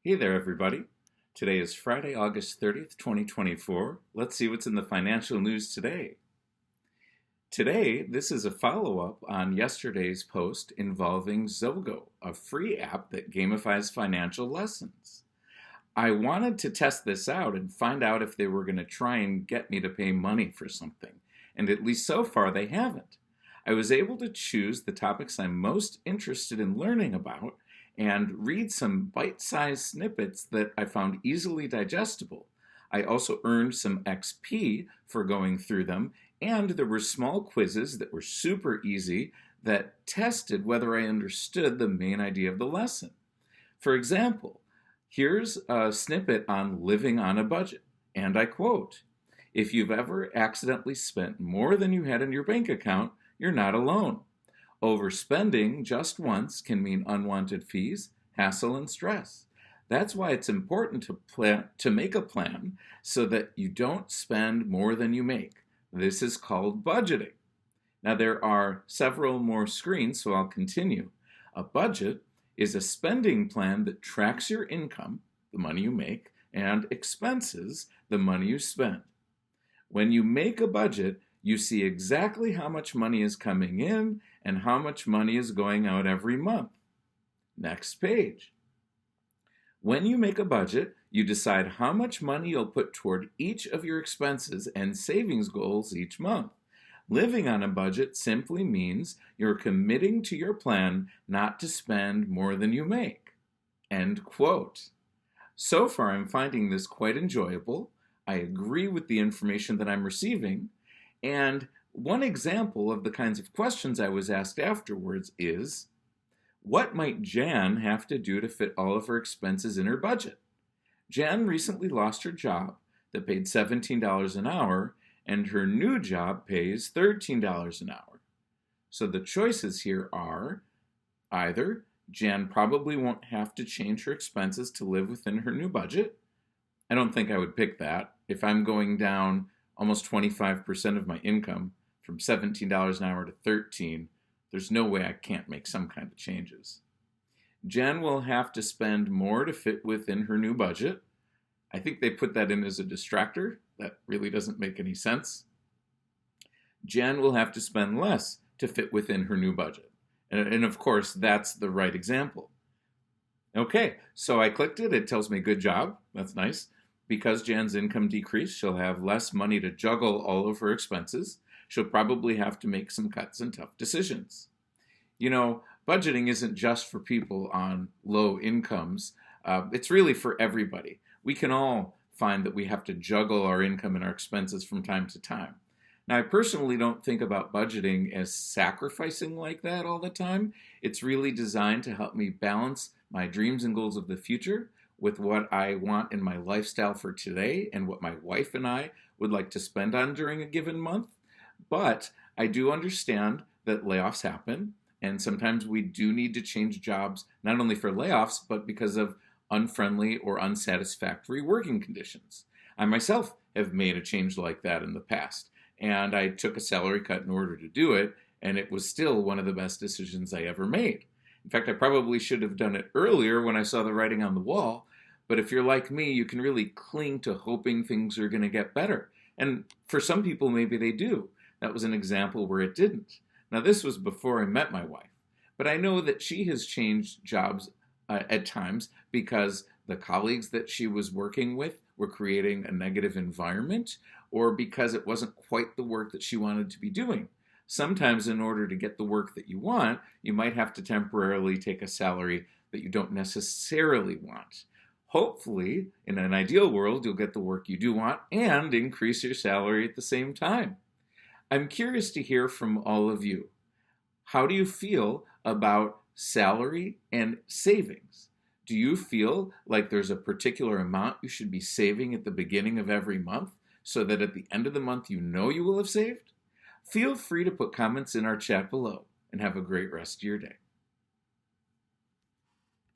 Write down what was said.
Hey there, everybody. Today is Friday, August 30th, 2024. Let's see what's in the financial news today. Today, this is a follow-up on yesterday's post involving Zogo, a free app that gamifies financial lessons. I wanted to test this out and find out if they were going to try and get me to pay money for something, and at least so far they haven't. I was able to choose the topics I'm most interested in learning about and read some bite-sized snippets that I found easily digestible. I also earned some XP for going through them, and there were small quizzes that were super easy that tested whether I understood the main idea of the lesson. For example, here's a snippet on living on a budget, and I quote, "If you've ever accidentally spent more than you had in your bank account, you're not alone. Overspending just once can mean unwanted fees, hassle, and stress. That's why it's important to make a plan so that you don't spend more than you make. This is called budgeting." Now there are several more screens, so I'll continue. A budget is a spending plan that tracks your income, the money you make, and expenses, the money you spend. When you make a budget, you see exactly how much money is coming in and how much money is going out every month. Next page. When you make a budget, you decide how much money you'll put toward each of your expenses and savings goals each month. Living on a budget simply means you're committing to your plan not to spend more than you make. End quote. So far, I'm finding this quite enjoyable. I agree with the information that I'm receiving. And one example of the kinds of questions I was asked afterwards is, what might Jan have to do to fit all of her expenses in her budget? Jan recently lost her job that paid $17 an hour, and her new job pays $13 an hour. So the choices here are either Jan probably won't have to change her expenses to live within her new budget. I don't think I would pick that. If I'm going down almost 25% of my income from $17 an hour to $13, there's no way I can't make some kind of changes. Jen will have to spend more to fit within her new budget. I think they put that in as a distractor. That really doesn't make any sense. Jen will have to spend less to fit within her new budget. And of course, that's the right example. Okay, so I clicked it. It tells me good job. That's nice. Because Jan's income decreased, she'll have less money to juggle all of her expenses. She'll probably have to make some cuts and tough decisions. You know, budgeting isn't just for people on low incomes. It's really for everybody. We can all find that we have to juggle our income and our expenses from time to time. Now, I personally don't think about budgeting as sacrificing like that all the time. It's really designed to help me balance my dreams and goals of the future with what I want in my lifestyle for today and what my wife and I would like to spend on during a given month. But I do understand that layoffs happen, and sometimes we do need to change jobs, not only for layoffs, but because of unfriendly or unsatisfactory working conditions. I myself have made a change like that in the past, and I took a salary cut in order to do it, and it was still one of the best decisions I ever made. In fact, I probably should have done it earlier when I saw the writing on the wall, but if you're like me, you can really cling to hoping things are going to get better. And for some people, maybe they do. That was an example where it didn't. Now, this was before I met my wife, but I know that she has changed jobs at times because the colleagues that she was working with were creating a negative environment, or because it wasn't quite the work that she wanted to be doing. Sometimes in order to get the work that you want, you might have to temporarily take a salary that you don't necessarily want. Hopefully, in an ideal world, you'll get the work you do want and increase your salary at the same time. I'm curious to hear from all of you. How do you feel about salary and savings? Do you feel like there's a particular amount you should be saving at the beginning of every month so that at the end of the month you know you will have saved? Feel free to put comments in our chat below and have a great rest of your day.